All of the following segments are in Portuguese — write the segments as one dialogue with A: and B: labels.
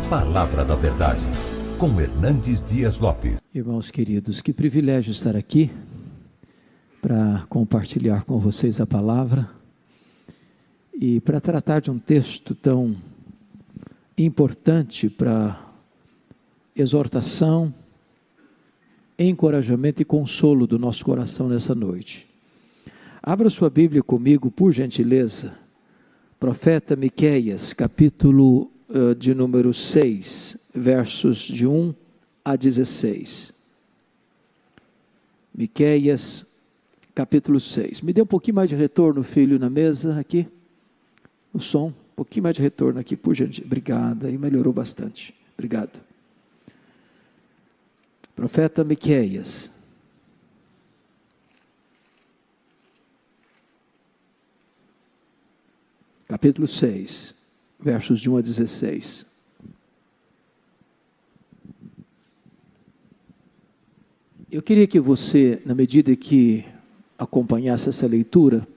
A: Palavra da Verdade, com Hernandes Dias Lopes.
B: Irmãos queridos, que privilégio estar aqui para compartilhar com vocês a palavra e para tratar de um texto tão importante para exortação, encorajamento e consolo do nosso coração nessa noite. Abra sua Bíblia comigo, por gentileza, profeta Miqueias, capítulo de número 6, versos de 1 a 16. Miqueias, capítulo 6. Me dê um pouquinho mais de retorno, filho, na mesa aqui. O som, um pouquinho mais de retorno aqui, por gentileza. Obrigada, aí melhorou bastante. Obrigado. Profeta Miqueias. Capítulo 6, versos de 1 a 16. Eu queria que você, na medida que acompanhasse essa leitura,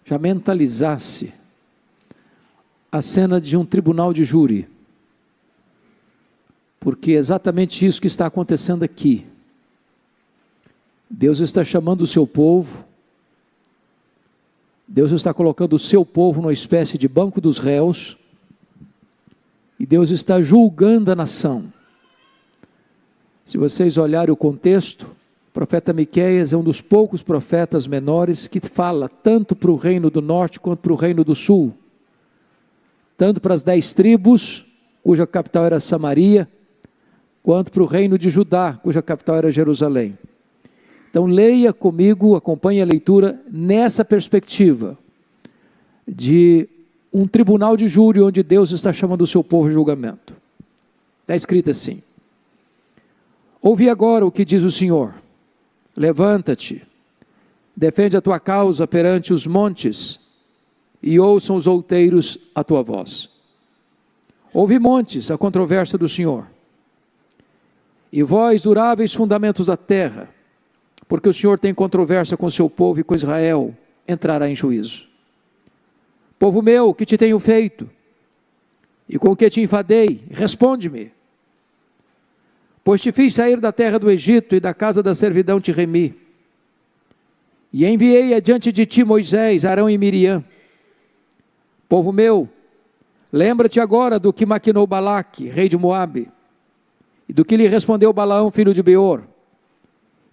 B: já mentalizasse a cena de um tribunal de júri, porque é exatamente isso que está acontecendo aqui. Deus está chamando o seu povo, Deus está colocando o seu povo numa espécie de banco dos réus, e Deus está julgando a nação. Se vocês olharem o contexto, o profeta Miqueias é um dos poucos profetas menores que fala tanto para o reino do norte quanto para o reino do sul, tanto para as 10 tribos, cuja capital era Samaria, quanto para o reino de Judá, cuja capital era Jerusalém. Então leia comigo, acompanhe a leitura nessa perspectiva de um tribunal de júri onde Deus está chamando o seu povo a julgamento. Está escrito assim: ouvi agora o que diz o Senhor, levanta-te, defende a tua causa perante os montes, e ouçam os outeiros a tua voz. Ouvi, montes, a controvérsia do Senhor, e vós, duráveis fundamentos da terra, porque o Senhor tem controvérsia com o seu povo e com Israel entrará em juízo. Povo meu, que te tenho feito? E com o que te enfadei? Responde-me. Pois te fiz sair da terra do Egito e da casa da servidão te remi. E enviei adiante de ti Moisés, Arão e Miriam. Povo meu, lembra-te agora do que maquinou Balaque, rei de Moabe, e do que lhe respondeu Balaão, filho de Beor,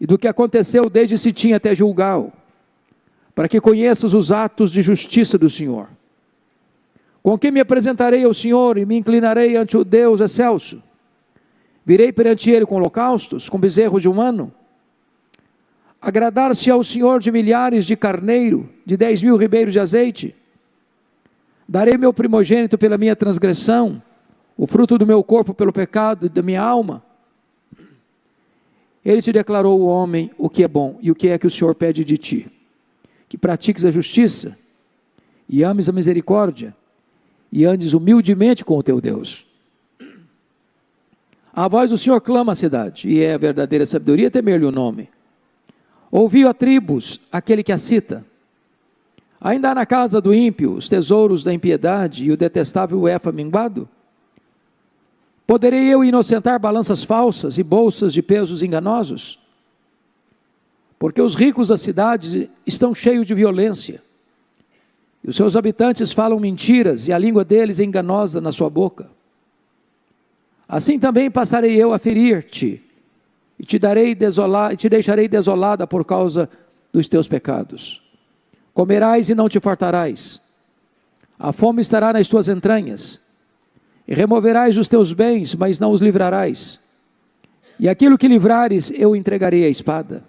B: e do que aconteceu desde Sitim até Gilgal, para que conheças os atos de justiça do Senhor. Com que me apresentarei ao Senhor e me inclinarei ante o Deus excelso? Virei perante ele com holocaustos, com bezerros de um ano? Agradar-se ao Senhor de milhares de carneiro, de 10.000 ribeiros de azeite? Darei meu primogênito pela minha transgressão, o fruto do meu corpo pelo pecado da minha alma? Ele te declarou, o homem, o que é bom, e o que é que o Senhor pede de ti? Que pratiques a justiça, e ames a misericórdia, e andes humildemente com o teu Deus. A voz do Senhor clama a cidade, e é a verdadeira sabedoria temer-lhe o nome. Ouviu a tribos aquele que a cita. Ainda há na casa do ímpio os tesouros da impiedade, e o detestável efa minguado? Poderei eu inocentar balanças falsas e bolsas de pesos enganosos? Porque os ricos da cidade estão cheios de violência, e os seus habitantes falam mentiras, e a língua deles é enganosa na sua boca. Assim também passarei eu a ferir-te, e te deixarei desolada por causa dos teus pecados. Comerás e não te fartarás, a fome estará nas tuas entranhas, e removerás os teus bens, mas não os livrarás, e aquilo que livrares eu entregarei à espada.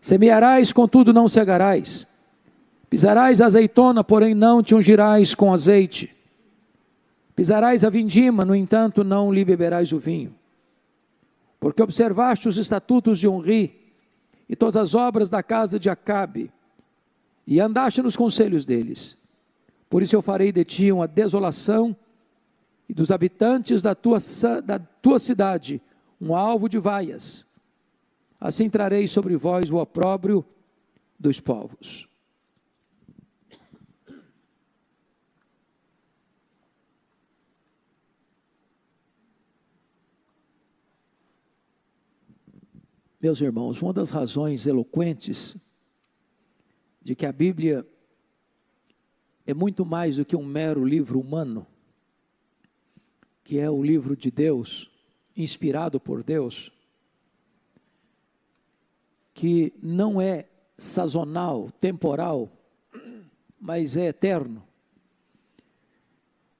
B: Semearás, contudo não cegarás, pisarás a azeitona, porém não te ungirás com azeite, pisarás a vindima, no entanto não lhe beberás o vinho, porque observaste os estatutos de Onri, e todas as obras da casa de Acabe, e andaste nos conselhos deles. Por isso eu farei de ti uma desolação, e dos habitantes da tua cidade um alvo de vaias. Assim trarei sobre vós o opróbrio dos povos. Meus irmãos, uma das razões eloquentes de que a Bíblia é muito mais do que um mero livro humano, que é o livro de Deus, inspirado por Deus, que não é sazonal, temporal, mas é eterno,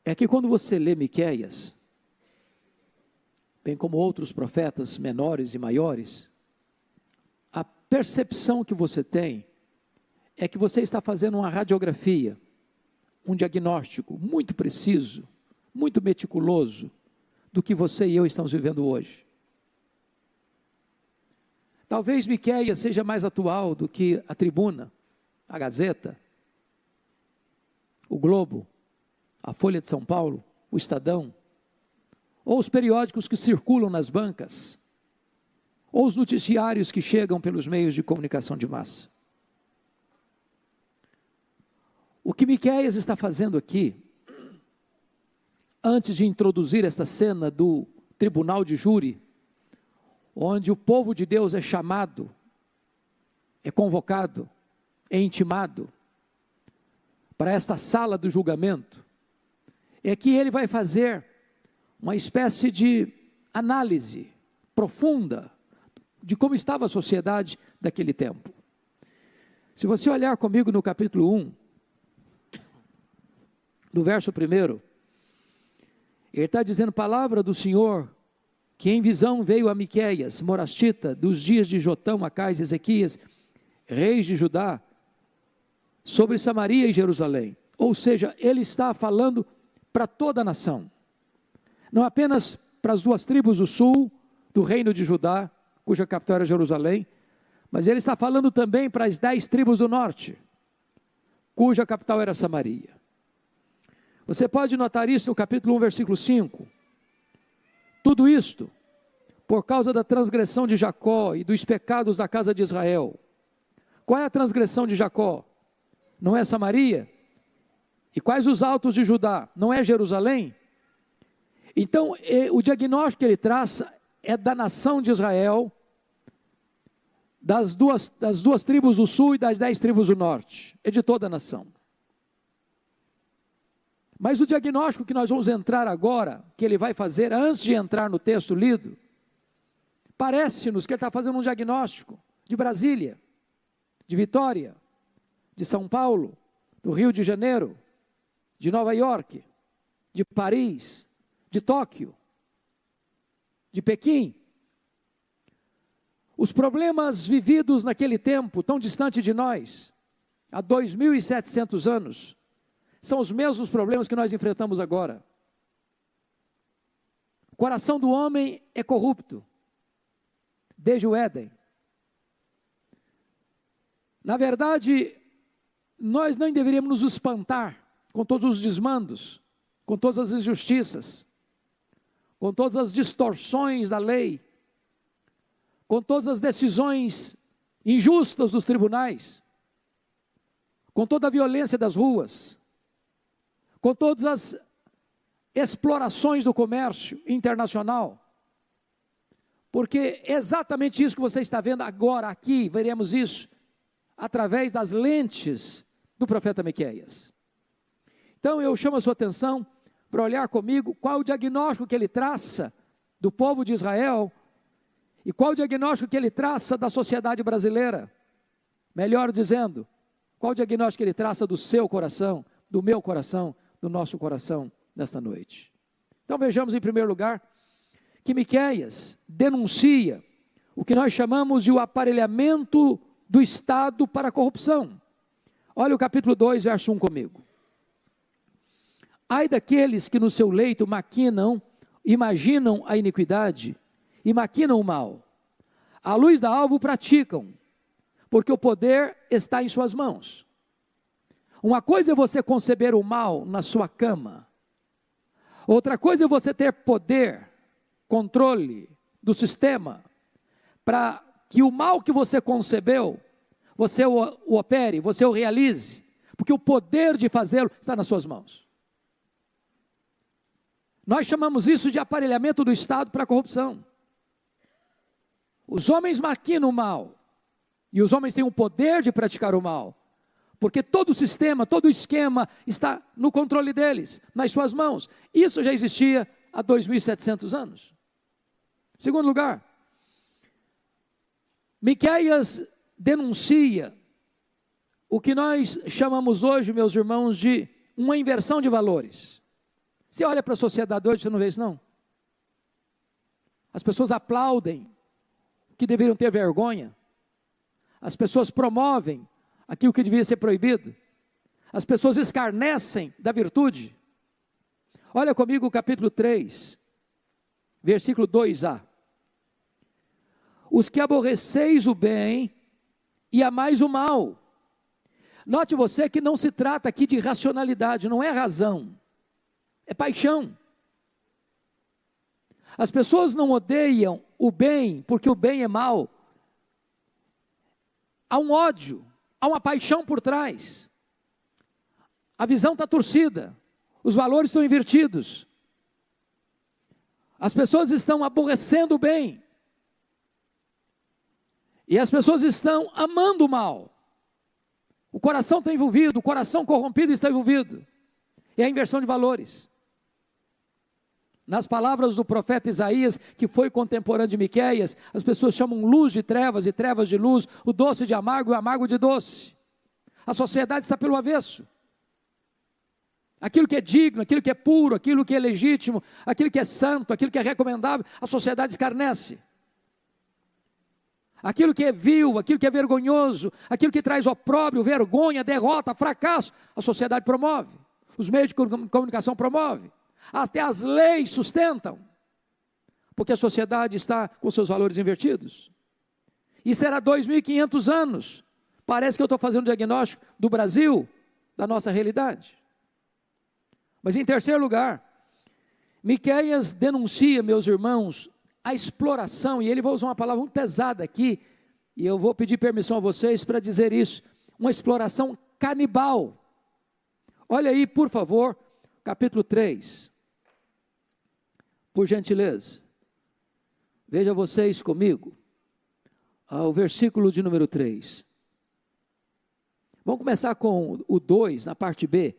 B: é que quando você lê Miqueias, bem como outros profetas menores e maiores, a percepção que você tem é que você está fazendo uma radiografia, um diagnóstico muito preciso, muito meticuloso do que você e eu estamos vivendo hoje. Talvez Miqueias seja mais atual do que a Tribuna, a Gazeta, o Globo, a Folha de São Paulo, o Estadão, ou os periódicos que circulam nas bancas, ou os noticiários que chegam pelos meios de comunicação de massa. O que Miqueias está fazendo aqui, antes de introduzir esta cena do tribunal de júri, onde o povo de Deus é chamado, é convocado, é intimado para esta sala do julgamento, é que ele vai fazer uma espécie de análise profunda de como estava a sociedade daquele tempo. Se você olhar comigo no capítulo 1, no verso 1, ele está dizendo: palavra do Senhor, que em visão veio a Miqueias, morastita, dos dias de Jotão, Acais e Ezequias, reis de Judá, sobre Samaria e Jerusalém. Ou seja, ele está falando para toda a nação, não apenas para as 2 tribos do sul, do reino de Judá, cuja capital era Jerusalém, mas ele está falando também para as 10 tribos do norte, cuja capital era Samaria. Você pode notar isso no capítulo 1, versículo 5. Tudo isto por causa da transgressão de Jacó e dos pecados da casa de Israel. Qual é a transgressão de Jacó? Não é Samaria? E quais os altos de Judá? Não é Jerusalém? Então, o diagnóstico que ele traça é da nação de Israel, das duas tribos do sul e das 10 tribos do norte, é de toda a nação. Mas o diagnóstico que nós vamos entrar agora, que ele vai fazer antes de entrar no texto lido, parece-nos que ele está fazendo um diagnóstico de Brasília, de Vitória, de São Paulo, do Rio de Janeiro, de Nova York, de Paris, de Tóquio, de Pequim. Os problemas vividos naquele tempo, tão distante de nós, há 2.700 anos, são os mesmos problemas que nós enfrentamos agora. O coração do homem é corrupto, desde o Éden. Na verdade, nós não deveríamos nos espantar com todos os desmandos, com todas as injustiças, com todas as distorções da lei, com todas as decisões injustas dos tribunais, com toda a violência das ruas, com todas as explorações do comércio internacional, porque é exatamente isso que você está vendo agora, aqui, veremos isso, através das lentes do profeta Miqueias. Então eu chamo a sua atenção para olhar comigo qual o diagnóstico que ele traça do povo de Israel, e qual o diagnóstico que ele traça da sociedade brasileira, melhor dizendo, qual o diagnóstico que ele traça do seu coração, do meu coração, do nosso coração nesta noite. Então vejamos em primeiro lugar que Miqueias denuncia o que nós chamamos de o aparelhamento do Estado para a corrupção. Olha o capítulo 2, verso 1 comigo. Ai daqueles que no seu leito maquinam, imaginam a iniquidade e maquinam o mal. À luz da alva o praticam, porque o poder está em suas mãos. Uma coisa é você conceber o mal na sua cama. Outra coisa é você ter poder, controle do sistema, para que o mal que você concebeu, você o opere, você o realize, porque o poder de fazê-lo está nas suas mãos. Nós chamamos isso de aparelhamento do Estado para a corrupção. Os homens maquinam o mal, e os homens têm o poder de praticar o mal, porque todo o sistema, todo o esquema está no controle deles, nas suas mãos. Isso já existia há 2.700 anos. Segundo lugar, Miqueias denuncia o que nós chamamos hoje, meus irmãos, de uma inversão de valores. Você olha para a sociedade hoje, você não vê isso não? As pessoas aplaudem o que deveriam ter vergonha. As pessoas promovem aquilo que devia ser proibido. As pessoas escarnecem da virtude. Olha comigo o capítulo 3, versículo 2a. Os que aborreceis o bem e amais o mal. Note você que não se trata aqui de racionalidade, não é razão, é paixão. As pessoas não odeiam o bem porque o bem é mal. Há um ódio, há uma paixão por trás. A visão está torcida, os valores estão invertidos. As pessoas estão aborrecendo o bem. E as pessoas estão amando o mal. O coração está envolvido, o coração corrompido está envolvido. É a inversão de valores. Nas palavras do profeta Isaías, que foi contemporâneo de Miqueias, as pessoas chamam luz de trevas e trevas de luz, o doce de amargo e o amargo de doce. A sociedade está pelo avesso. Aquilo que é digno, aquilo que é puro, aquilo que é legítimo, aquilo que é santo, aquilo que é recomendável, a sociedade escarnece. Aquilo que é vil, aquilo que é vergonhoso, aquilo que traz opróbrio, vergonha, derrota, fracasso, a sociedade promove. Os meios de comunicação promovem. Até as leis sustentam. Porque a sociedade está com seus valores invertidos. Isso era 2.500 anos. Parece que eu estou fazendo um diagnóstico do Brasil, da nossa realidade. Mas em terceiro lugar, Miqueias denuncia, meus irmãos, a exploração, e ele vai usar uma palavra muito pesada aqui, e eu vou pedir permissão a vocês para dizer isso, uma exploração canibal. Olha aí, por favor, capítulo 3, por gentileza, veja vocês comigo, o versículo de número 3, vamos começar com o 2, na parte B,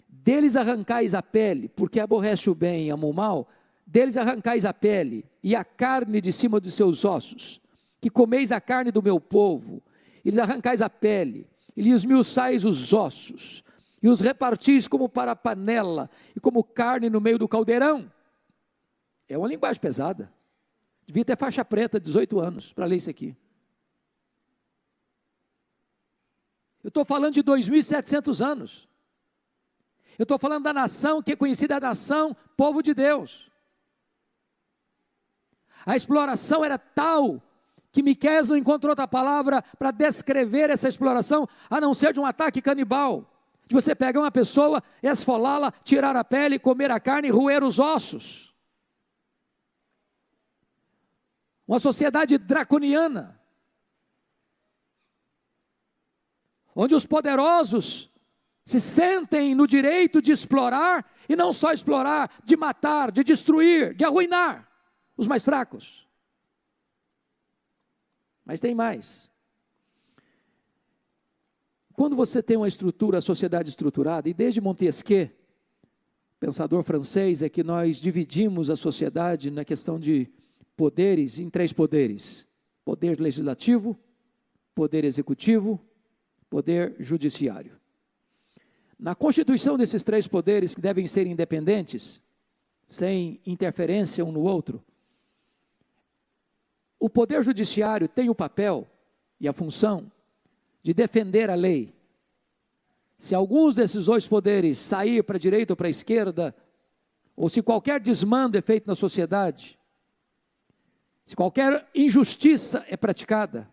B: deles arrancais a pele, porque aborrece o bem e ama o mal, deles arrancais a pele e a carne de cima de seus ossos, que comeis a carne do meu povo, e lhes arrancais a pele, e lhes esmiuçais os ossos, e os repartis como para a panela, e como carne no meio do caldeirão. É uma linguagem pesada, devia ter faixa preta, 18 anos, para ler isso aqui. Eu estou falando de 2.700 anos, eu estou falando da nação que é conhecida a nação, povo de Deus. A exploração era tal que Miqueias não encontrou outra palavra para descrever essa exploração, a não ser de um ataque canibal, de você pegar uma pessoa, esfolá-la, tirar a pele, comer a carne e roer os ossos. Uma sociedade draconiana, onde os poderosos se sentem no direito de explorar, e não só explorar, de matar, de destruir, de arruinar os mais fracos. Mas tem mais. Quando você tem uma estrutura, a sociedade estruturada, e desde Montesquieu, pensador francês, é que nós dividimos a sociedade na questão de poderes, em 3 poderes: poder legislativo, poder executivo, poder judiciário. Na constituição desses 3 poderes, que devem ser independentes, sem interferência um no outro, o poder judiciário tem o papel e a função de defender a lei. Se alguns desses 2 poderes sair para a direita ou para a esquerda, ou se qualquer desmando é feito na sociedade, se qualquer injustiça é praticada,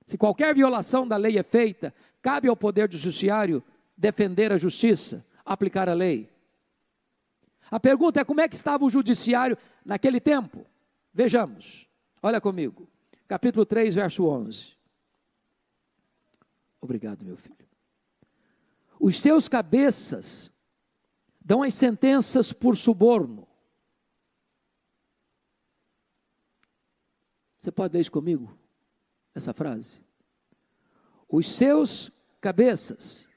B: se qualquer violação da lei é feita, cabe ao poder judiciário defender a justiça, aplicar a lei. A pergunta é: como é que estava o judiciário naquele tempo? Vejamos, olha comigo, capítulo 3, verso 11. Obrigado, meu filho. Os seus cabeças dão as sentenças por suborno. Você pode ler isso comigo? Essa frase. Os seus cabeças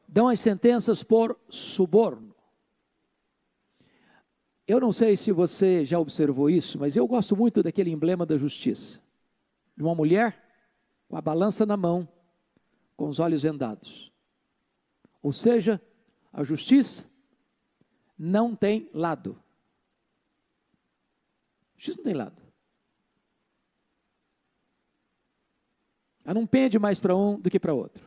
B: dão as sentenças por suborno. Eu não sei se você já observou isso, mas eu gosto muito daquele emblema da justiça. De uma mulher com a balança na mão, com os olhos vendados. Ou seja, a justiça não tem lado. A justiça não tem lado. Ela não pende mais para um do que para outro.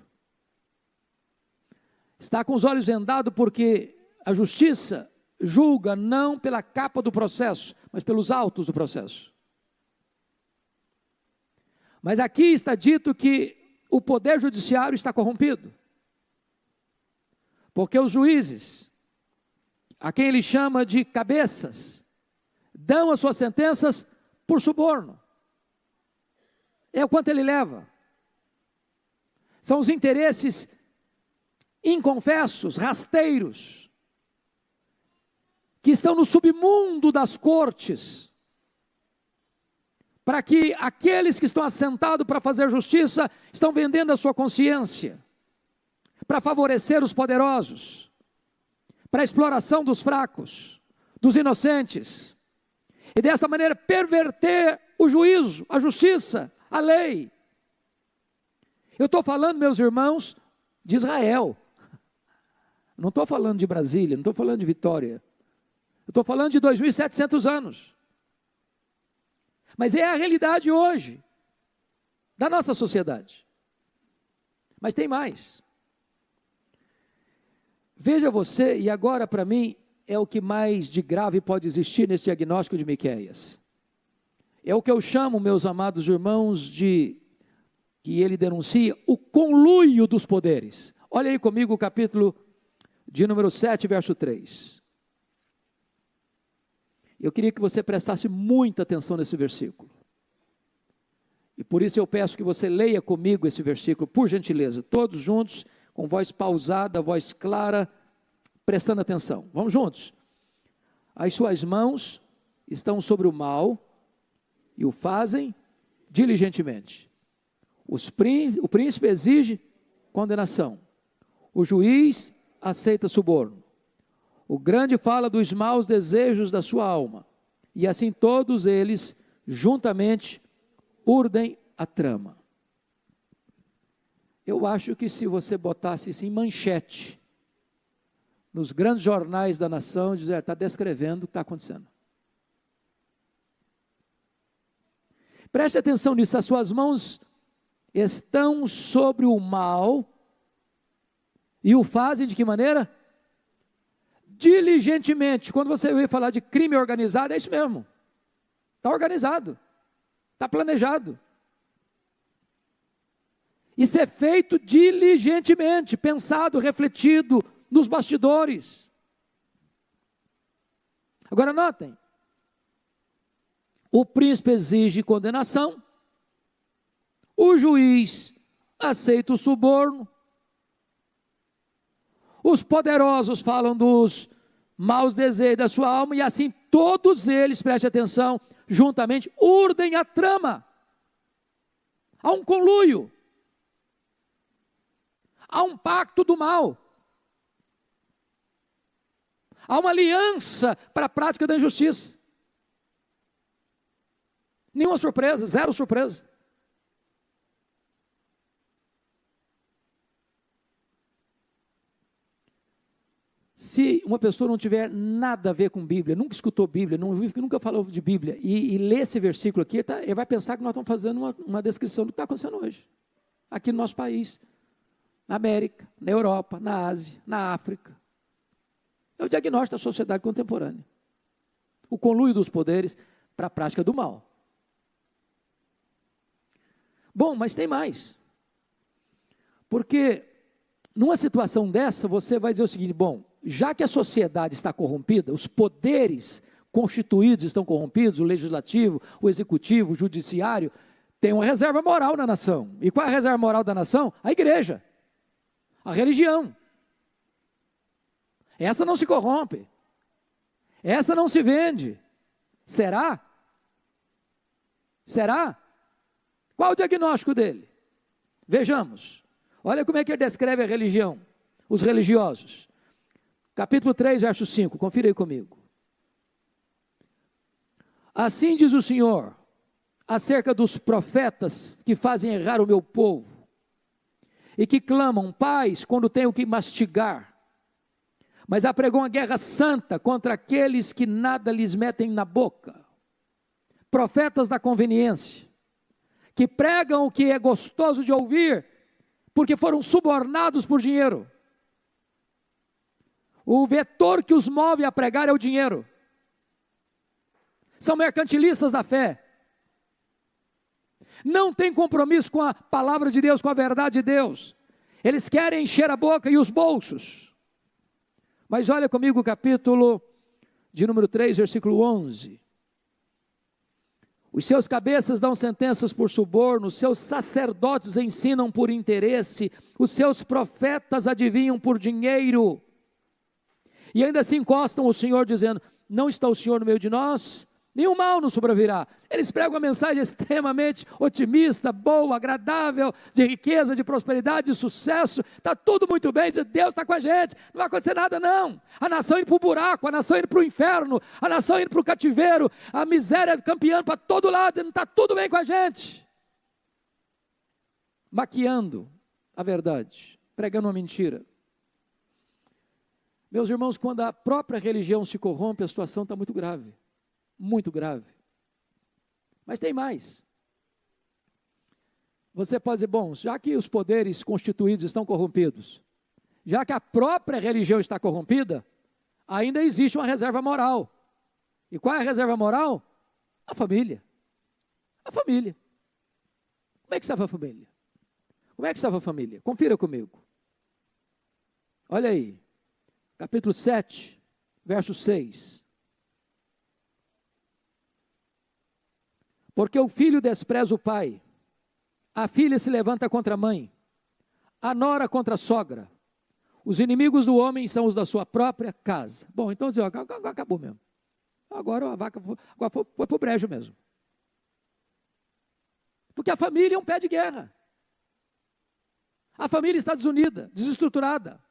B: Está com os olhos vendados porque a justiça julga não pela capa do processo, mas pelos autos do processo. Mas aqui está dito que o poder judiciário está corrompido. Porque os juízes, a quem ele chama de cabeças, dão as suas sentenças por suborno. É o quanto ele leva. São os interesses inconfessos, rasteiros, que estão no submundo das cortes, para que aqueles que estão assentados para fazer justiça, estão vendendo a sua consciência, para favorecer os poderosos, para a exploração dos fracos, dos inocentes, e desta maneira perverter o juízo, a justiça, a lei. Eu estou falando, meus irmãos, de Israel. Não estou falando de Brasília, não estou falando de Vitória. Eu estou falando de 2.700 anos. Mas é a realidade hoje, da nossa sociedade. Mas tem mais. Veja você, e agora para mim, é o que mais de grave pode existir nesse diagnóstico de Miqueias. É o que eu chamo, meus amados irmãos, de que ele denuncia o conluio dos poderes. Olha aí comigo o capítulo de número 7, verso 3. Eu queria que você prestasse muita atenção nesse versículo. E por isso eu peço que você leia comigo esse versículo, por gentileza, todos juntos, com voz pausada, voz clara, prestando atenção. Vamos juntos. As suas mãos estão sobre o mal e o fazem diligentemente. O príncipe exige condenação. O juiz aceita suborno. O grande fala dos maus desejos da sua alma. E assim todos eles, juntamente, urdem a trama. Eu acho que se você botasse isso em manchete, nos grandes jornais da nação, está descrevendo o que está acontecendo. Preste atenção nisso, as suas mãos estão sobre o mal e o fazem de que maneira? Diligentemente. Quando você ouvir falar de crime organizado, é isso mesmo. Está organizado, está planejado. Isso é feito diligentemente, pensado, refletido nos bastidores. Agora notem, o príncipe exige condenação, o juiz aceita o suborno, os poderosos falam dos maus desejos da sua alma, e assim todos eles, preste atenção, juntamente urdem a trama. Há um conluio, há um pacto do mal, há uma aliança para a prática da injustiça. Nenhuma surpresa, zero surpresa. Se uma pessoa não tiver nada a ver com Bíblia, nunca escutou Bíblia, nunca falou de Bíblia, e lê esse versículo aqui, ele vai pensar que nós estamos fazendo uma descrição do que está acontecendo hoje, aqui no nosso país, na América, na Europa, na Ásia, na África. É o diagnóstico da sociedade contemporânea. O conluio dos poderes para a prática do mal. Bom, mas tem mais. Porque numa situação dessa, você vai dizer o seguinte, bom, já que a sociedade está corrompida, os poderes constituídos estão corrompidos, o legislativo, o executivo, o judiciário, tem uma reserva moral na nação. E qual é a reserva moral da nação? A igreja, a religião. Essa não se corrompe, essa não se vende. Será? Será? Qual o diagnóstico dele? Vejamos. Olha como é que ele descreve a religião, os religiosos. Capítulo 3, verso 5, confira aí comigo. Assim diz o Senhor, acerca dos profetas que fazem errar o meu povo, e que clamam paz quando têm o que mastigar, mas apregam a guerra santa contra aqueles que nada lhes metem na boca. Profetas da conveniência, que pregam o que é gostoso de ouvir, porque foram subornados por dinheiro. O vetor que os move a pregar é o dinheiro. São mercantilistas da fé. Não tem compromisso com a palavra de Deus, com a verdade de Deus. Eles querem encher a boca e os bolsos. Mas olha comigo o capítulo de número 3, versículo 11. Os seus cabeças dão sentenças por suborno, os seus sacerdotes ensinam por interesse, os seus profetas adivinham por dinheiro. E ainda se encostam o Senhor dizendo, não está o Senhor no meio de nós? Nenhum mal nos sobrevirá. Eles pregam uma mensagem extremamente otimista, boa, agradável, de riqueza, de prosperidade, de sucesso. Está tudo muito bem, Deus está com a gente, não vai acontecer nada não. A nação indo para o buraco, a nação indo para o inferno, a nação indo para o cativeiro, a miséria campeando para todo lado, não está tudo bem com a gente. Maquiando a verdade, pregando uma mentira. Meus irmãos, quando a própria religião se corrompe, a situação está muito grave. Muito grave. Mas tem mais. Você pode dizer, bom, já que os poderes constituídos estão corrompidos, já que a própria religião está corrompida, ainda existe uma reserva moral. E qual é a reserva moral? A família. A família. Como é que estava a família? Como é que estava a família? Confira comigo. Olha aí. Capítulo 7, verso 6. Porque o filho despreza o pai, a filha se levanta contra a mãe, a nora contra a sogra. Os inimigos do homem são os da sua própria casa. Bom, então agora acabou mesmo. Agora a vaca foi para o brejo mesmo. Porque a família é um pé de guerra. A família está desunida, desestruturada.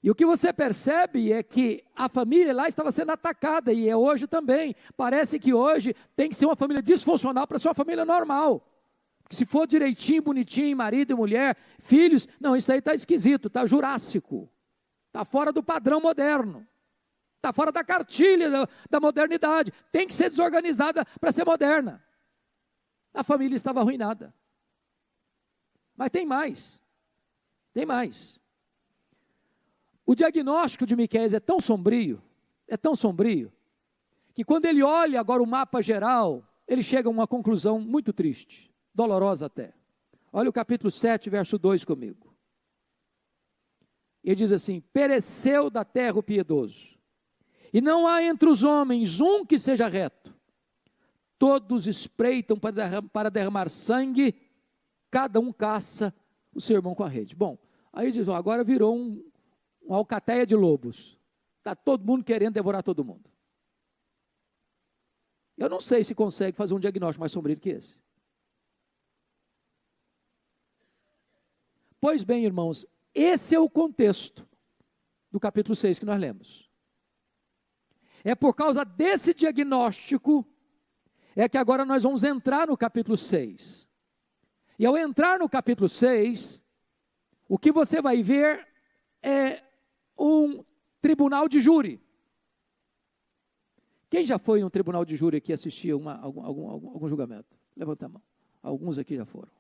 B: E o que você percebe é que a família lá estava sendo atacada, e é hoje também. Parece que hoje tem que ser uma família disfuncional para ser uma família normal. Porque se for direitinho, bonitinho, marido e mulher, filhos, não, isso aí está esquisito, está jurássico. Está fora do padrão moderno. Está fora da cartilha da modernidade. Tem que ser desorganizada para ser moderna. A família estava arruinada. Mas tem mais. Tem mais. O diagnóstico de Miqueias é tão sombrio, que quando ele olha agora o mapa geral, ele chega a uma conclusão muito triste, dolorosa até. Olha o capítulo 7, verso 2 comigo. Ele diz assim, pereceu da terra o piedoso, e não há entre os homens um que seja reto. Todos espreitam para derramar sangue, cada um caça o seu irmão com a rede. Bom, aí diz, agora virou uma alcateia de lobos. Está todo mundo querendo devorar todo mundo. Eu não sei se consegue fazer um diagnóstico mais sombrio que esse. Pois bem, irmãos, esse é o contexto do capítulo 6 que nós lemos. É por causa desse diagnóstico é que agora nós vamos entrar no capítulo 6. E ao entrar no capítulo 6, o que você vai ver é um tribunal de júri. Quem já foi em um tribunal de júri aqui assistir algum julgamento? Levanta a mão. Alguns aqui já foram.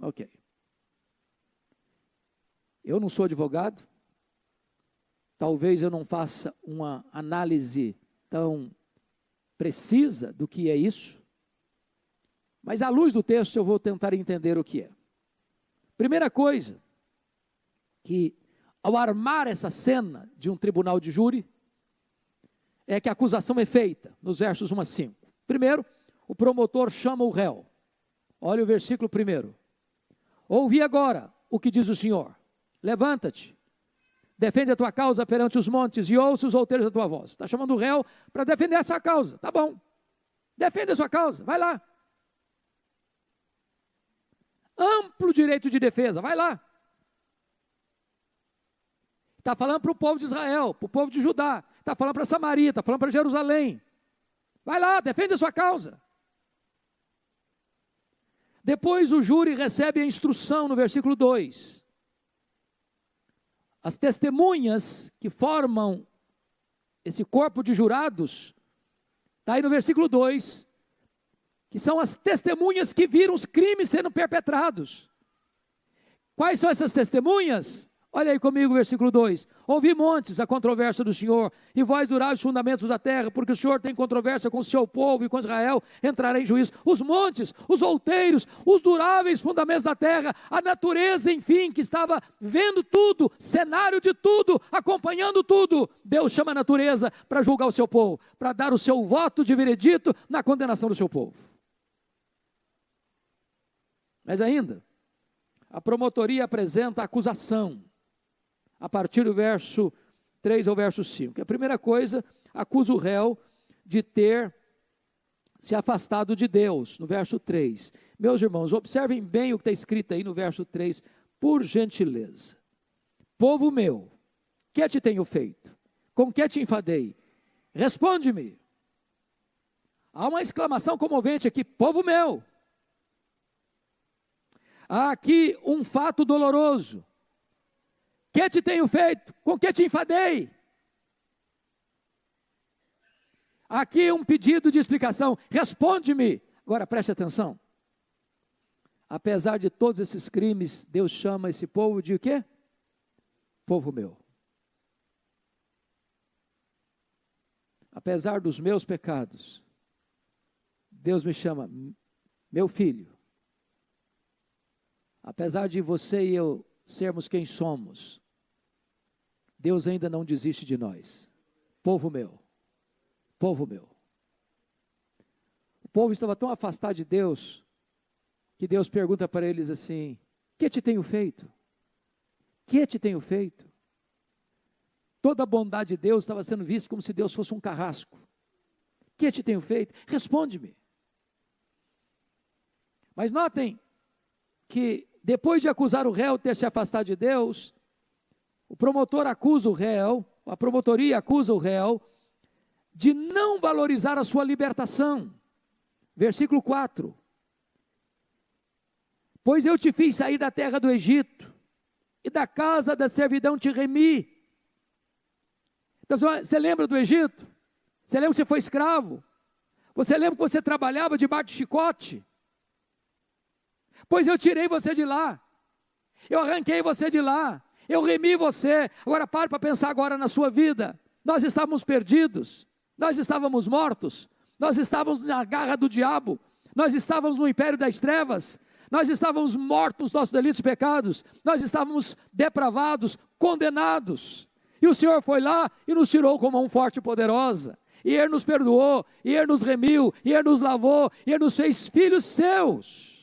B: Ok. Eu não sou advogado. Talvez eu não faça uma análise tão precisa do que é isso. Mas à luz do texto eu vou tentar entender o que é. Primeira coisa, que ao armar essa cena de um tribunal de júri, é que a acusação é feita, nos versos 1 a 5. Primeiro, o promotor chama o réu. Olha o versículo 1. Ouvi agora o que diz o Senhor. Levanta-te, defende a tua causa perante os montes e ouça os outeiros da tua voz. Está chamando o réu para defender essa causa, tá bom. Defende a sua causa, vai lá. Amplo direito de defesa, vai lá. Está falando para o povo de Israel, para o povo de Judá, está falando para Samaria, está falando para Jerusalém. Vai lá, defende a sua causa. Depois o júri recebe a instrução no versículo 2. As testemunhas que formam esse corpo de jurados, está aí no versículo 2, que são as testemunhas que viram os crimes sendo perpetrados. Quais são essas testemunhas? Olha aí comigo o versículo 2. Ouvi montes a controvérsia do Senhor, e vós durais os fundamentos da terra, porque o Senhor tem controvérsia com o seu povo e com Israel, entrará em juízo. Os montes, os outeiros, os duráveis fundamentos da terra, a natureza, enfim, que estava vendo tudo, cenário de tudo, acompanhando tudo. Deus chama a natureza para julgar o seu povo, para dar o seu voto de veredito na condenação do seu povo. Mas ainda, a promotoria apresenta a acusação, a partir do verso 3 ao verso 5. A primeira coisa, acusa o réu de ter se afastado de Deus, no verso 3. Meus irmãos, observem bem o que está escrito aí no verso 3, por gentileza. Povo meu, que te tenho feito? Com que te enfadei? Responde-me. Há uma exclamação comovente aqui, povo meu. Há aqui um fato doloroso. Que te tenho feito? Com que te enfadei? Aqui um pedido de explicação. Responde-me. Agora preste atenção. Apesar de todos esses crimes, Deus chama esse povo de o quê? Povo meu. Apesar dos meus pecados, Deus me chama meu filho. Apesar de você e eu sermos quem somos, Deus ainda não desiste de nós. Povo meu, povo meu. O povo estava tão afastado de Deus, que Deus pergunta para eles assim, que te tenho feito? Que te tenho feito? Toda a bondade de Deus estava sendo vista como se Deus fosse um carrasco. Que te tenho feito? Responde-me. Mas notem que depois de acusar o réu ter se afastado de Deus, o promotor acusa o réu, a promotoria acusa o réu, de não valorizar a sua libertação. Versículo 4. Pois eu te fiz sair da terra do Egito, e da casa da servidão te remi. Então, você lembra do Egito? Você lembra que você foi escravo? Você lembra que você trabalhava debaixo de chicote? Pois eu tirei você de lá, eu arranquei você de lá, eu remi você. Agora pare para pensar agora na sua vida. Nós estávamos perdidos, nós estávamos mortos, nós estávamos na garra do diabo, nós estávamos no império das trevas, nós estávamos mortos nos nossos delitos e pecados, nós estávamos depravados, condenados, e o Senhor foi lá e nos tirou com mão forte e poderosa, e Ele nos perdoou, e Ele nos remiu, e Ele nos lavou, e Ele nos fez filhos seus.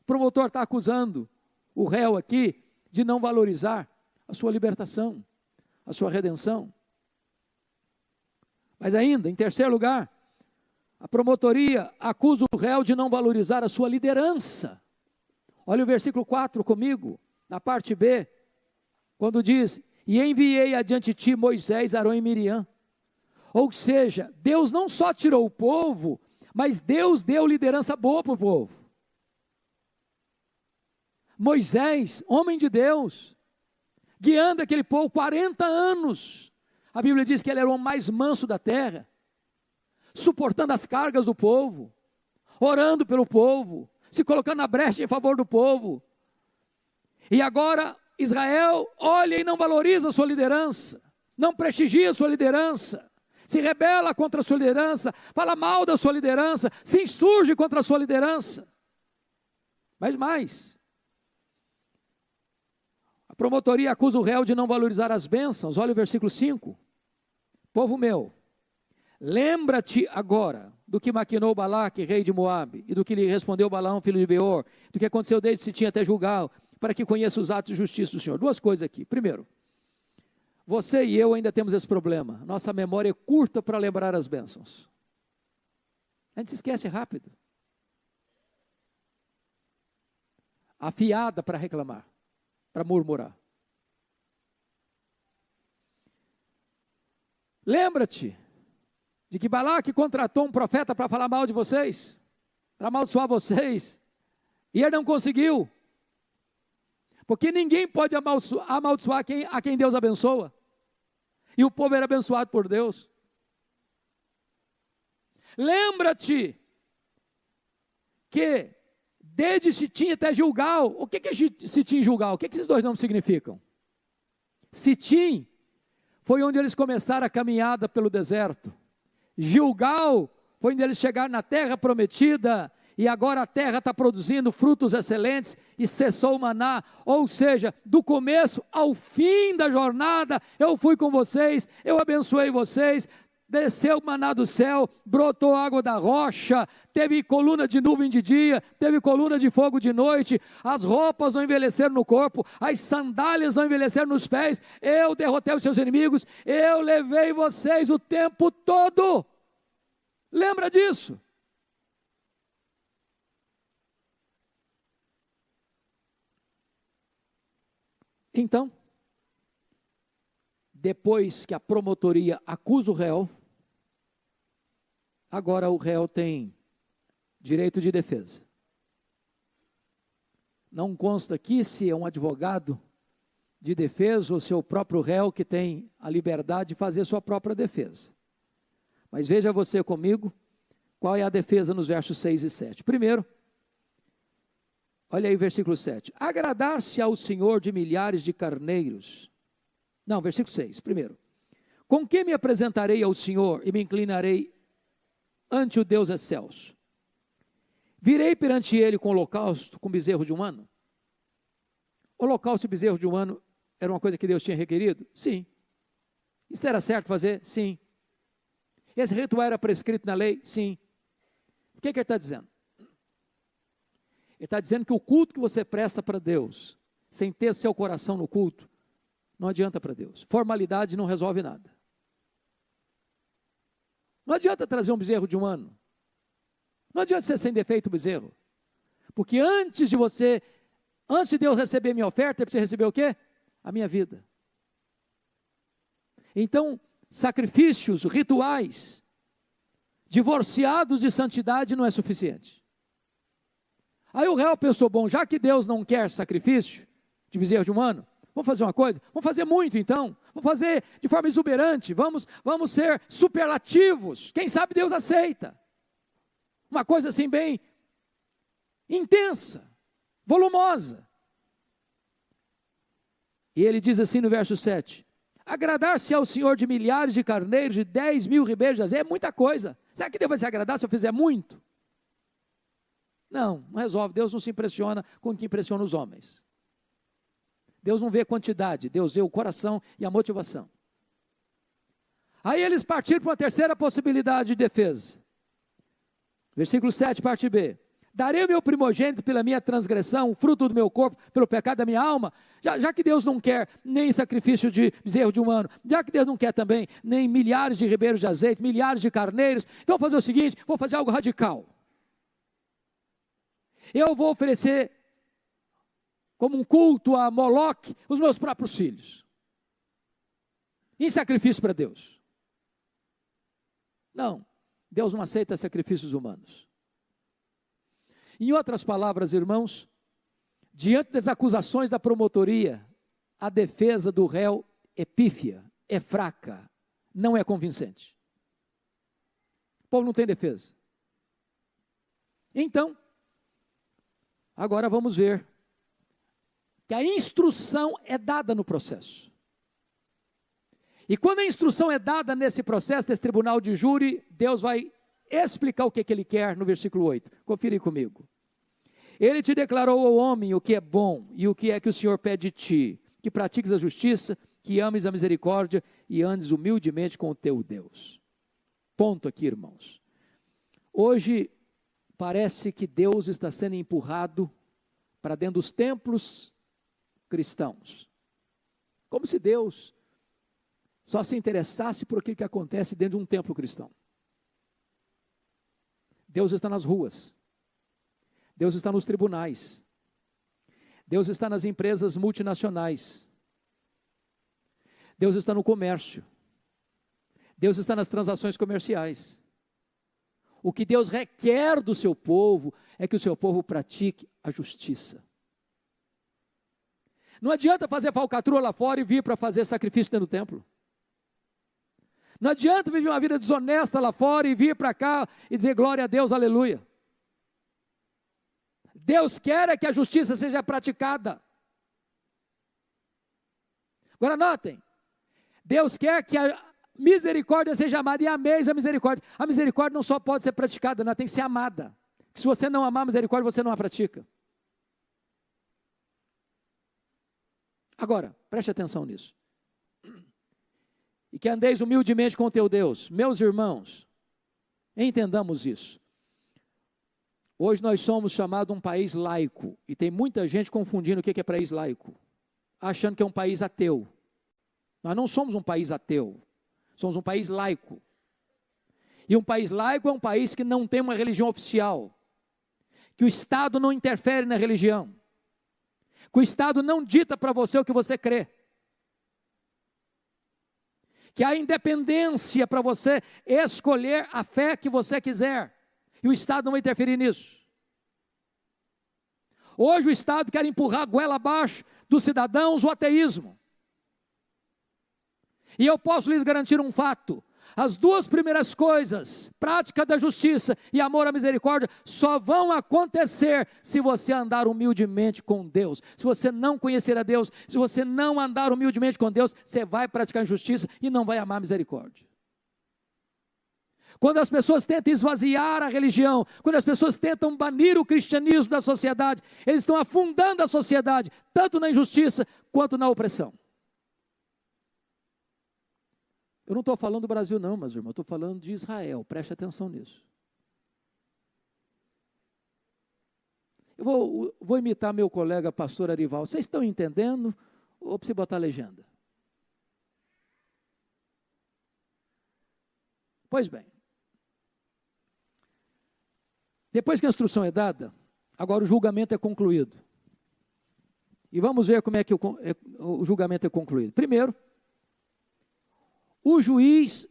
B: O promotor está acusando o réu aqui de não valorizar a sua libertação, a sua redenção. Mas ainda, em terceiro lugar, a promotoria acusa o réu de não valorizar a sua liderança. Olha o versículo 4 comigo, na parte B, quando diz, e enviei adiante de ti Moisés, Arão e Miriam. Ou seja, Deus não só tirou o povo, mas Deus deu liderança boa para o povo. Moisés, homem de Deus, guiando aquele povo 40 anos. A Bíblia diz que ele era o mais manso da terra, suportando as cargas do povo, orando pelo povo, se colocando na brecha em favor do povo. E agora Israel olha e não valoriza a sua liderança, não prestigia a sua liderança, se rebela contra a sua liderança, fala mal da sua liderança, se insurge contra a sua liderança. Mas mais, a promotoria acusa o réu de não valorizar as bênçãos. Olha o versículo 5. Povo meu, lembra-te agora do que maquinou Balaque, rei de Moabe, e do que lhe respondeu Balaão, filho de Beor, do que aconteceu desde Sitim até Gilgal, para que conheça os atos de justiça do Senhor. Duas coisas aqui. Primeiro, você e eu ainda temos esse problema. Nossa memória é curta para lembrar as bênçãos. A gente se esquece rápido. Afiada para reclamar, para murmurar. Lembra-te de que Balaque contratou um profeta para falar mal de vocês, para amaldiçoar vocês, e ele não conseguiu. Porque ninguém pode amaldiçoar a quem Deus abençoa. E o povo era abençoado por Deus. Lembra-te que desde Sitim até Gilgal, o que é Sitim e Gilgal? O que esses dois nomes significam? Sitim foi onde eles começaram a caminhada pelo deserto. Gilgal foi onde eles chegaram na terra prometida, e agora a terra está produzindo frutos excelentes, e cessou o maná, ou seja, do começo ao fim da jornada, eu fui com vocês, eu abençoei vocês, desceu o maná do céu, brotou água da rocha, teve coluna de nuvem de dia, teve coluna de fogo de noite, as roupas não envelheceram no corpo, as sandálias não envelheceram nos pés, eu derrotei os seus inimigos, eu levei vocês o tempo todo. Lembra disso? Então, depois que a promotoria acusa o réu, agora o réu tem direito de defesa. Não consta aqui se é um advogado de defesa ou se é o próprio réu que tem a liberdade de fazer sua própria defesa. Mas veja você comigo, qual é a defesa nos versos 6 e 7. Primeiro, olha aí o versículo 7. Agradar-se ao Senhor de milhares de carneiros. Não, versículo 6, primeiro. Com que me apresentarei ao Senhor e me inclinarei ante o Deus excelso? Virei perante ele com holocausto, com bezerro de um ano? Holocausto e bezerro de um ano era uma coisa que Deus tinha requerido? Sim. Isso era certo fazer? Sim. Esse ritual era prescrito na lei? Sim. O que ele está dizendo? Ele está dizendo que o culto que você presta para Deus, sem ter seu coração no culto, não adianta para Deus. Formalidade não resolve nada. Não adianta trazer um bezerro de um ano. Não adianta ser sem defeito o bezerro. Porque antes de Deus receber minha oferta, ele precisa receber o quê? A minha vida. Então, sacrifícios, rituais, divorciados de santidade não é suficiente. Aí o réu pensou, bom, já que Deus não quer sacrifício de bezerro de um ano, vamos fazer uma coisa? Vamos fazer muito então, vamos fazer de forma exuberante, vamos ser superlativos, quem sabe Deus aceita. Uma coisa assim bem intensa, volumosa. E ele diz assim no verso 7, agradar-se ao Senhor de milhares de carneiros, de 10.000 ribeiros de azeite, é muita coisa. Será que Deus vai se agradar se eu fizer muito? Não resolve. Deus não se impressiona com o que impressiona os homens. Deus não vê quantidade, Deus vê o coração e a motivação. Aí eles partiram para uma terceira possibilidade de defesa. Versículo 7, parte B. Darei o meu primogênito pela minha transgressão, o fruto do meu corpo, pelo pecado da minha alma, já que Deus não quer nem sacrifício de bezerro de um ano, já que Deus não quer também nem milhares de ribeiros de azeite, milhares de carneiros, então vou fazer o seguinte, vou fazer algo radical. Eu vou oferecer como um culto a Moloque os meus próprios filhos, em sacrifício para Deus. Não, Deus não aceita sacrifícios humanos. Em outras palavras, irmãos, diante das acusações da promotoria, a defesa do réu é pífia, é fraca, não é convincente. O povo não tem defesa. Então, agora vamos ver que a instrução é dada no processo. E quando a instrução é dada nesse processo, desse tribunal de júri, Deus vai explicar o que ele quer no versículo 8. Confira comigo. Ele te declarou ao homem o que é bom e o que é que o Senhor pede de ti, que pratiques a justiça, que ames a misericórdia e andes humildemente com o teu Deus. Ponto aqui, irmãos. Hoje parece que Deus está sendo empurrado para dentro dos templos cristãos. Como se Deus só se interessasse por aquilo que acontece dentro de um templo cristão. Deus está nas ruas. Deus está nos tribunais. Deus está nas empresas multinacionais. Deus está no comércio. Deus está nas transações comerciais. O que Deus requer do seu povo é que o seu povo pratique a justiça. Não adianta fazer falcatrua lá fora e vir para fazer sacrifício dentro do templo. Não adianta viver uma vida desonesta lá fora e vir para cá e dizer glória a Deus, aleluia. Deus quer é que a justiça seja praticada. Agora notem, Deus quer que a misericórdia seja amada, e ameis a misericórdia. A misericórdia não só pode ser praticada, ela tem que ser amada. Se você não amar a misericórdia, você não a pratica. Agora, preste atenção nisso. E que andeis humildemente com o teu Deus. Meus irmãos, entendamos isso. Hoje nós somos chamados um país laico, e tem muita gente confundindo o que é país laico, achando que é um país ateu. Nós não somos um país ateu, somos um país laico. E um país laico é um país que não tem uma religião oficial, que o Estado não interfere na religião, que o Estado não dita para você o que você crê, que há independência para você escolher a fé que você quiser, e o Estado não vai interferir nisso. Hoje o Estado quer empurrar a goela abaixo dos cidadãos o ateísmo. E eu posso lhes garantir um fato: as duas primeiras coisas, prática da justiça e amor à misericórdia, só vão acontecer se você andar humildemente com Deus. Se você não conhecer a Deus, se você não andar humildemente com Deus, você vai praticar injustiça e não vai amar a misericórdia. Quando as pessoas tentam esvaziar a religião, quando as pessoas tentam banir o cristianismo da sociedade, eles estão afundando a sociedade, tanto na injustiça quanto na opressão. Eu não estou falando do Brasil não, meus irmãos, estou falando de Israel, preste atenção nisso. Eu vou imitar meu colega pastor Arival. Vocês estão entendendo ou preciso botar a legenda? Pois bem. Depois que a instrução é dada, agora o julgamento é concluído. E vamos ver como é que o julgamento é concluído. Primeiro, o juiz,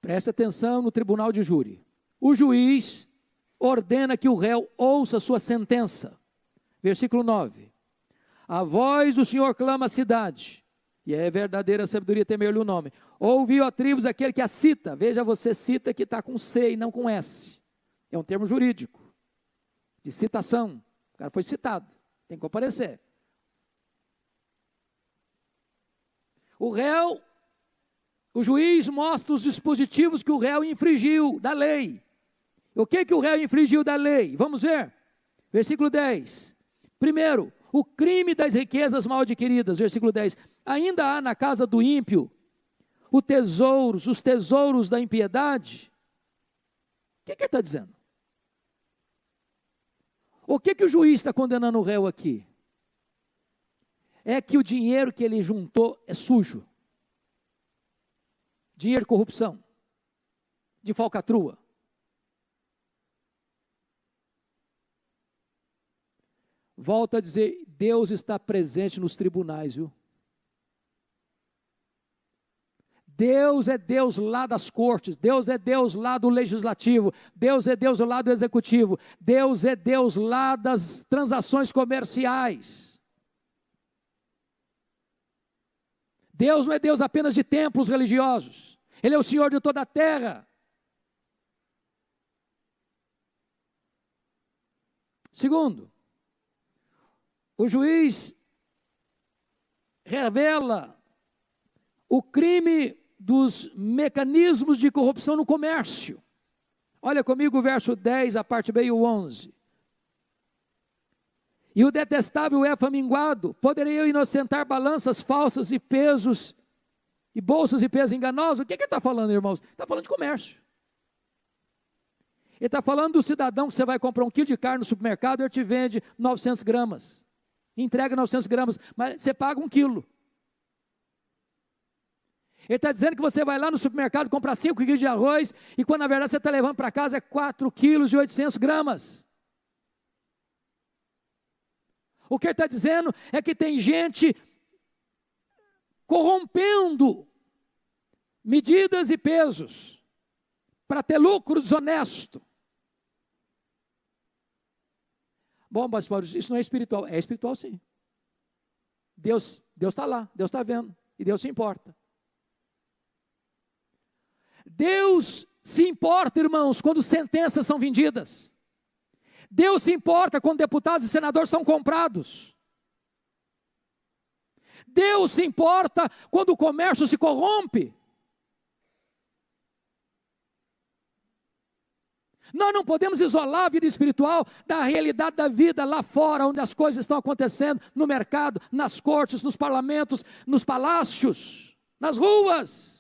B: preste atenção no tribunal de júri, o juiz ordena que o réu ouça sua sentença. Versículo 9. A voz do Senhor clama a cidade, e é verdadeira sabedoria temer-lhe o nome. Ouviu a tribos aquele que a cita. Veja, você cita que está com C e não com S. É um termo jurídico, de citação. O cara foi citado, tem que comparecer. O juiz mostra os dispositivos que o réu infringiu da lei. O que o réu infringiu da lei? Vamos ver. Versículo 10. Primeiro, o crime das riquezas mal adquiridas. Versículo 10. Ainda há na casa do ímpio os tesouros da impiedade. O que ele está dizendo? O que o juiz está condenando o réu aqui? É que o dinheiro que ele juntou é sujo. Dinheiro de corrupção, de falcatrua. Volto a dizer, Deus está presente nos tribunais, viu? Deus é Deus lá das cortes, Deus é Deus lá do legislativo, Deus é Deus lá do executivo, Deus é Deus lá das transações comerciais. Deus não é Deus apenas de templos religiosos, Ele é o Senhor de toda a terra. Segundo, o juiz revela o crime dos mecanismos de corrupção no comércio. Olha comigo o verso 10, a parte B e o 11. E o detestável é faminguado, poderei eu inocentar balanças falsas e pesos, e bolsas e pesos enganosos? O que ele está falando, irmãos? Está falando de comércio. Ele está falando do cidadão que você vai comprar 1 quilo de carne no supermercado e ele te vende 900 gramas. Entrega 900 gramas, mas você paga 1 quilo. Ele está dizendo que você vai lá no supermercado comprar 5 quilos de arroz, e quando na verdade você está levando para casa é 4 quilos e 800 gramas. O que ele está dizendo é que tem gente corrompendo medidas e pesos para ter lucro desonesto. Bom, mas Paulo, isso não é espiritual. É espiritual sim. Deus está lá, Deus está vendo, e Deus se importa. Deus se importa, irmãos, quando sentenças são vendidas. Deus se importa quando deputados e senadores são comprados. Deus se importa quando o comércio se corrompe. Nós não podemos isolar a vida espiritual da realidade da vida lá fora, onde as coisas estão acontecendo, no mercado, nas cortes, nos parlamentos, nos palácios, nas ruas.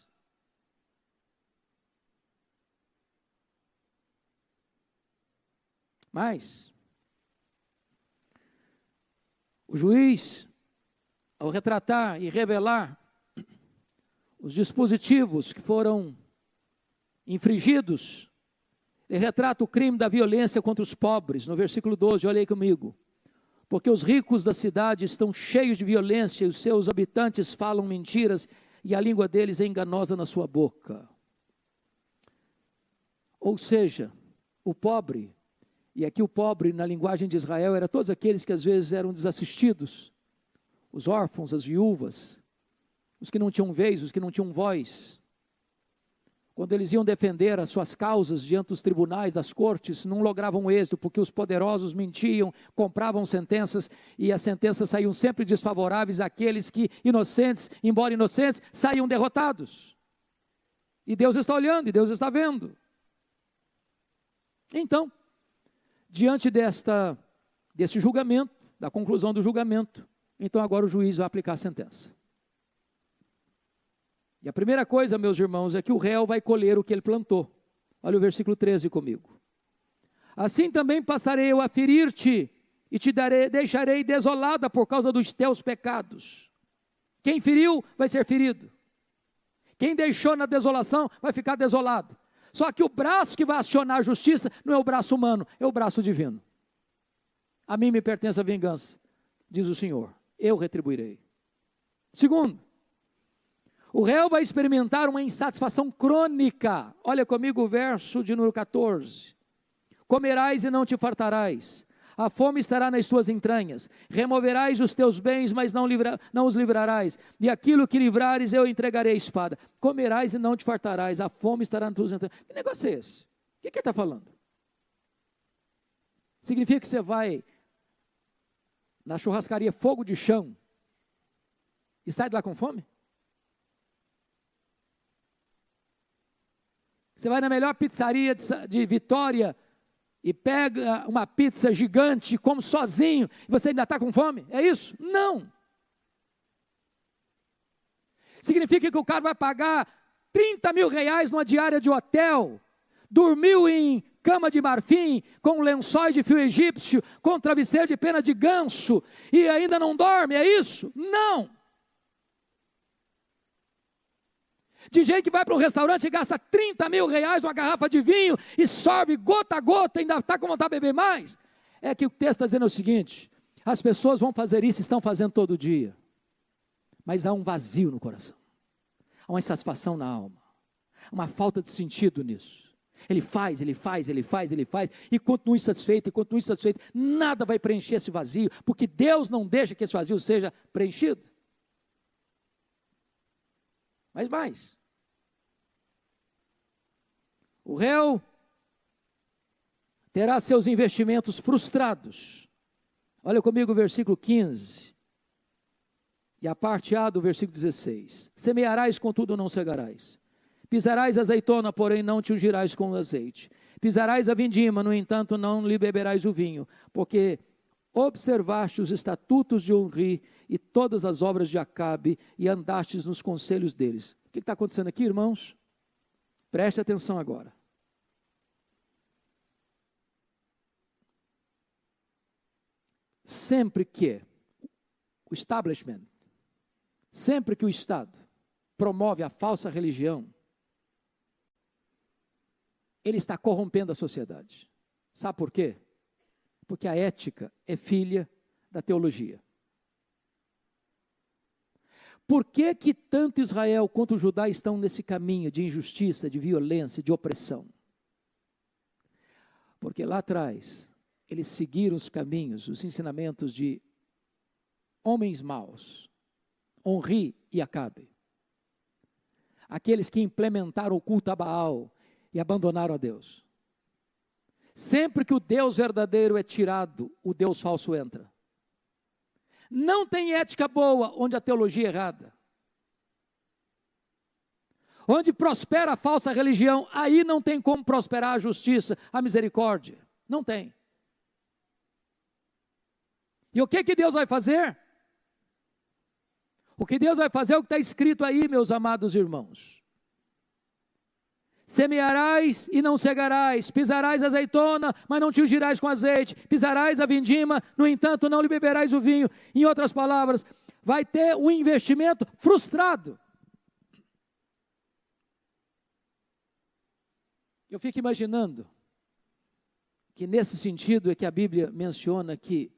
B: Mas o juiz, ao retratar e revelar os dispositivos que foram infringidos, ele retrata o crime da violência contra os pobres, no versículo 12, olha aí comigo. Porque os ricos da cidade estão cheios de violência, e os seus habitantes falam mentiras, e a língua deles é enganosa na sua boca. Ou seja, o pobre, e aqui o pobre na linguagem de Israel, era todos aqueles que às vezes eram desassistidos, os órfãos, as viúvas, os que não tinham vez, os que não tinham voz. Quando eles iam defender as suas causas diante dos tribunais, das cortes, não logravam êxito, porque os poderosos mentiam, compravam sentenças, e as sentenças saíam sempre desfavoráveis àqueles que, inocentes, embora inocentes, saíam derrotados. E Deus está olhando, e Deus está vendo. Então, diante desse julgamento, da conclusão do julgamento, então agora o juiz vai aplicar a sentença. E a primeira coisa, meus irmãos, é que o réu vai colher o que ele plantou. Olha o versículo 13 comigo. Assim também passarei eu a ferir-te, e te deixarei desolada por causa dos teus pecados. Quem feriu vai ser ferido. Quem deixou na desolação vai ficar desolado. Só que o braço que vai acionar a justiça não é o braço humano, é o braço divino. A mim me pertence a vingança, diz o Senhor, eu retribuirei. Segundo, o réu vai experimentar uma insatisfação crônica. Olha comigo o verso de número 14. Comerás e não te fartarás, a fome estará nas tuas entranhas, removerás os teus bens, mas não os livrarás, e aquilo que livrares eu entregarei à espada. Comerás e não te fartarás, a fome estará nas tuas entranhas. Que negócio é esse? O que ele está falando? Significa que você vai na churrascaria Fogo de Chão e sai de lá com fome? Você vai na melhor pizzaria de Vitória e pega uma pizza gigante, come sozinho, e você ainda está com fome? É isso? Não. Significa que o cara vai pagar 30 mil reais numa diária de hotel, dormiu em cama de marfim, com lençóis de fio egípcio, com travesseiro de pena de ganso, e ainda não dorme, é isso? Não. De gente que vai para um restaurante e gasta 30 mil reais numa garrafa de vinho e sorve gota a gota e ainda está com vontade de beber mais. É que o texto está dizendo o seguinte: as pessoas vão fazer isso, estão fazendo todo dia, mas há um vazio no coração, há uma insatisfação na alma, uma falta de sentido nisso. Ele faz, e continua insatisfeito, nada vai preencher esse vazio, porque Deus não deixa que esse vazio seja preenchido. Mas mais, o réu terá seus investimentos frustrados. Olha comigo o versículo 15, e a parte A do versículo 16. Semearás, contudo não cegarás. Pisarás a azeitona, porém não te ungirás com azeite. Pisarás a vindima, no entanto não lhe beberás o vinho, porque observaste os estatutos de Onri e todas as obras de Acabe, e andastes nos conselhos deles. O que está acontecendo aqui, irmãos? Preste atenção agora. Sempre que o establishment, sempre que o Estado promove a falsa religião, ele está corrompendo a sociedade. Sabe por quê? Porque a ética é filha da teologia. Por que que tanto Israel quanto Judá estão nesse caminho de injustiça, de violência, de opressão? Porque lá atrás, eles seguiram os caminhos, os ensinamentos de homens maus, Onri e Acabe. Aqueles que implementaram o culto a Baal e abandonaram a Deus. Sempre que o Deus verdadeiro é tirado, o Deus falso entra. Não tem ética boa onde a teologia é errada. Onde prospera a falsa religião, aí não tem como prosperar a justiça, a misericórdia. Não tem. E o que Deus vai fazer? O que Deus vai fazer é o que está escrito aí, meus amados irmãos. Semearás e não cegarás, pisarás a azeitona, mas não te ungirás com azeite, pisarás a vindima, no entanto não lhe beberás o vinho. Em outras palavras, vai ter um investimento frustrado. Eu fico imaginando que nesse sentido é que a Bíblia menciona que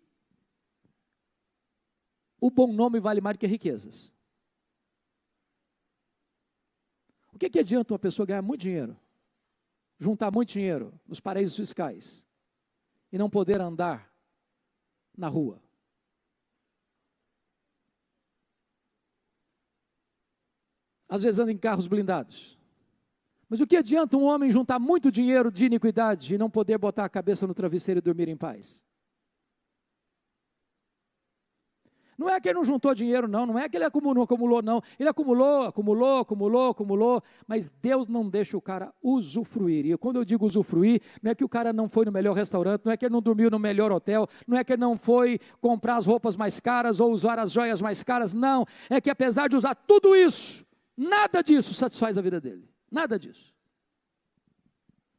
B: o bom nome vale mais do que riquezas. O que adianta uma pessoa ganhar muito dinheiro, juntar muito dinheiro nos paraísos fiscais e não poder andar na rua? Às vezes anda em carros blindados. Mas o que adianta um homem juntar muito dinheiro de iniquidade e não poder botar a cabeça no travesseiro e dormir em paz? Não é que ele não juntou dinheiro, não é que ele acumulou, não. Ele acumulou, mas Deus não deixa o cara usufruir. E quando eu digo usufruir, não é que o cara não foi no melhor restaurante, não é que ele não dormiu no melhor hotel, não é que ele não foi comprar as roupas mais caras ou usar as joias mais caras, não. É que apesar de usar tudo isso, nada disso satisfaz a vida dele. Nada disso.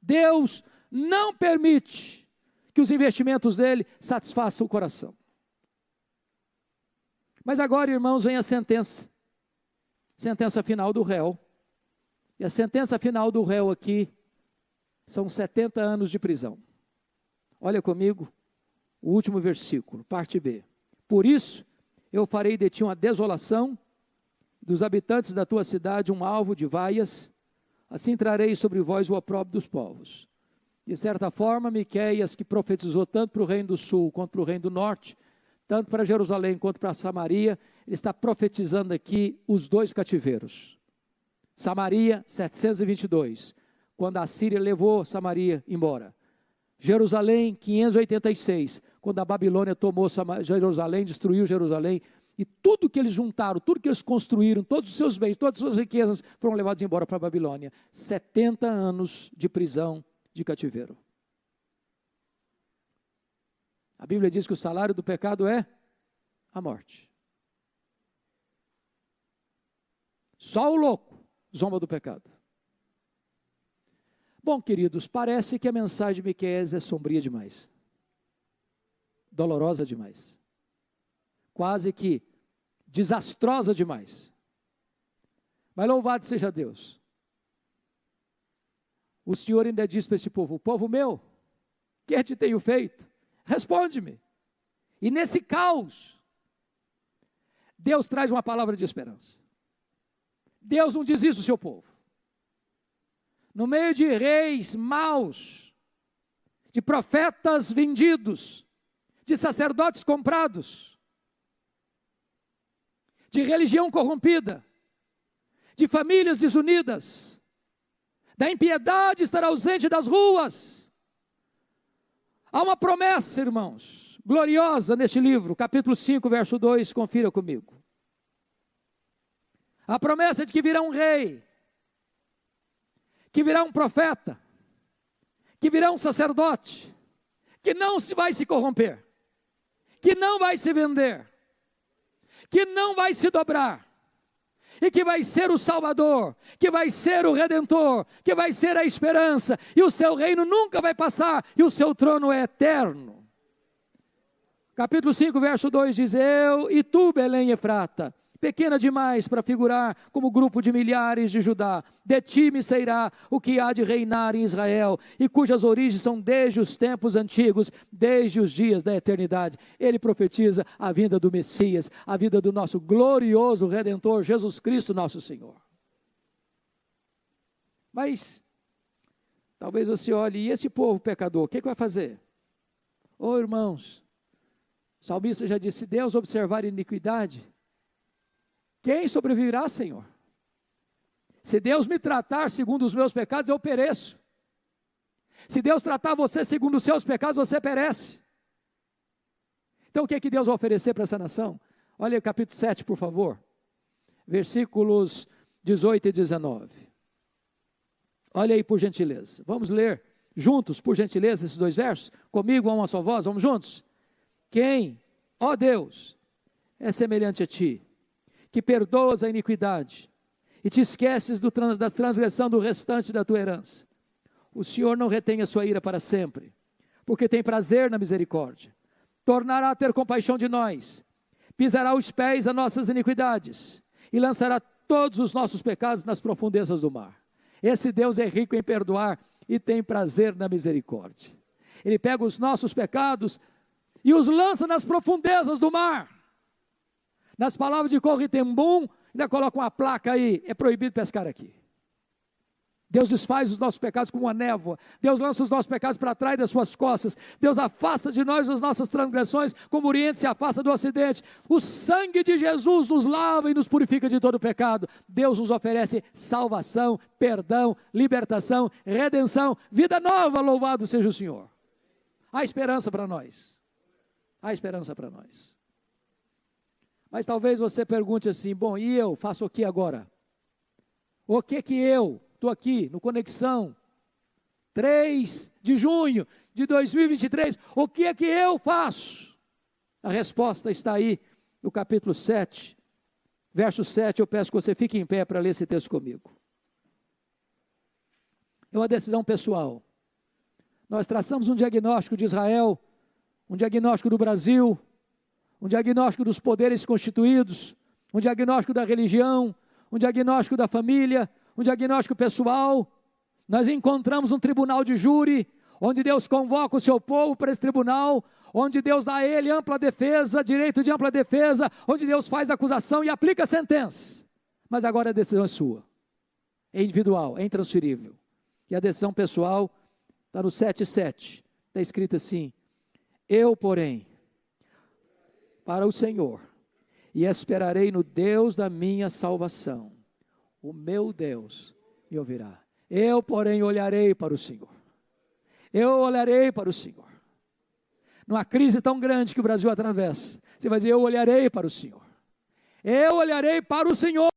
B: Deus não permite que os investimentos dele satisfaçam o coração. Mas agora, irmãos, vem a sentença final do réu. E a sentença final do réu aqui são 70 anos de prisão. Olha comigo o último versículo, parte B. Por isso, eu farei de ti uma desolação, dos habitantes da tua cidade um alvo de vaias, assim trarei sobre vós o opróbrio dos povos. De certa forma, Miqueias, que profetizou tanto para o reino do sul quanto para o reino do norte, tanto para Jerusalém quanto para Samaria, ele está profetizando aqui os dois cativeiros. Samaria, 722, quando a Síria levou Samaria embora. Jerusalém, 586, quando a Babilônia tomou Jerusalém, destruiu Jerusalém, e tudo que eles juntaram, tudo que eles construíram, todos os seus bens, todas as suas riquezas, foram levados embora para a Babilônia. 70 anos de prisão, de cativeiro. A Bíblia diz que o salário do pecado é a morte. Só o louco zomba do pecado. Bom, queridos, parece que a mensagem de Miqueias é sombria demais. Dolorosa demais. Quase que desastrosa demais. Mas louvado seja Deus. O Senhor ainda diz para esse povo: povo meu, que te tenho feito? Responde-me. E nesse caos, Deus traz uma palavra de esperança. Deus não desiste do seu povo. No meio de reis maus, de profetas vendidos, de sacerdotes comprados, de religião corrompida, de famílias desunidas, da impiedade estar ausente das ruas, há uma promessa, irmãos, gloriosa neste livro, capítulo 5, verso 2, confira comigo. A promessa de que virá um rei, que virá um profeta, que virá um sacerdote, que não vai se corromper, que não vai se vender, que não vai se dobrar, e que vai ser o Salvador, que vai ser o Redentor, que vai ser a esperança, e o seu reino nunca vai passar, e o seu trono é eterno. Capítulo 5, verso 2 diz: eu e tu, Belém Efrata, pequena demais para figurar como grupo de milhares de Judá. De ti me sairá o que há de reinar em Israel, e cujas origens são desde os tempos antigos, desde os dias da eternidade. Ele profetiza a vinda do Messias, a vinda do nosso glorioso Redentor, Jesus Cristo, nosso Senhor. Mas, talvez você olhe, e esse povo pecador, o que vai fazer? Ô irmãos, o salmista já disse, se Deus observar iniquidade, quem sobreviverá, Senhor? Se Deus me tratar segundo os meus pecados, eu pereço. Se Deus tratar você segundo os seus pecados, você perece. Então o que é que Deus vai oferecer para essa nação? Olha o capítulo 7, por favor. Versículos 18 e 19. Olha aí, por gentileza. Vamos ler juntos, por gentileza, esses dois versos? Comigo, a uma só voz, vamos juntos? Quem, ó Deus, é semelhante a ti, que perdoas a iniquidade, e te esqueces da transgressão do restante da tua herança. O Senhor não retém a sua ira para sempre, porque tem prazer na misericórdia. Tornará a ter compaixão de nós, pisará os pés a nossas iniquidades, e lançará todos os nossos pecados nas profundezas do mar. Esse Deus é rico em perdoar, e tem prazer na misericórdia. Ele pega os nossos pecados, e os lança nas profundezas do mar. Nas palavras de Corritembum, ainda coloca uma placa aí, é proibido pescar aqui. Deus desfaz os nossos pecados como uma névoa. Deus lança os nossos pecados para trás das suas costas. Deus afasta de nós as nossas transgressões, como o Oriente se afasta do Ocidente. O sangue de Jesus nos lava e nos purifica de todo pecado. Deus nos oferece salvação, perdão, libertação, redenção, vida nova, louvado seja o Senhor. Há esperança para nós. Há esperança para nós. Mas talvez você pergunte assim, bom, e eu faço o que agora? O que eu, estou aqui no Conexão, 3 de junho de 2023, o que é que eu faço? A resposta está aí no capítulo 7, verso 7, eu peço que você fique em pé para ler esse texto comigo. É uma decisão pessoal. Nós traçamos um diagnóstico de Israel, um diagnóstico do Brasil, um diagnóstico dos poderes constituídos, um diagnóstico da religião, um diagnóstico da família, um diagnóstico pessoal. Nós encontramos um tribunal de júri, onde Deus convoca o seu povo para esse tribunal, onde Deus dá a ele ampla defesa, direito de ampla defesa, onde Deus faz a acusação e aplica a sentença. Mas agora a decisão é sua, é individual, é intransferível. E a decisão pessoal está no 7:7, está escrito assim, eu, porém, para o Senhor, e esperarei no Deus da minha salvação. O meu Deus me ouvirá. Eu, porém, olharei para o Senhor. Eu olharei para o Senhor. Numa crise tão grande que o Brasil atravessa, você vai dizer, eu olharei para o Senhor. Eu olharei para o Senhor.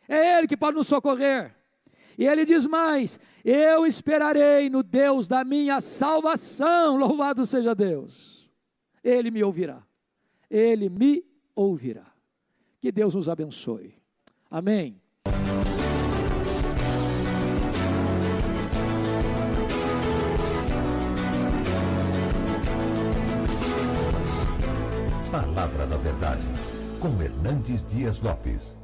B: É Ele que pode nos socorrer. E Ele diz mais, eu esperarei no Deus da minha salvação, louvado seja Deus. Ele me ouvirá, Ele me ouvirá. Que Deus nos abençoe. Amém.
A: Palavra da Verdade, com Hernandes Dias Lopes.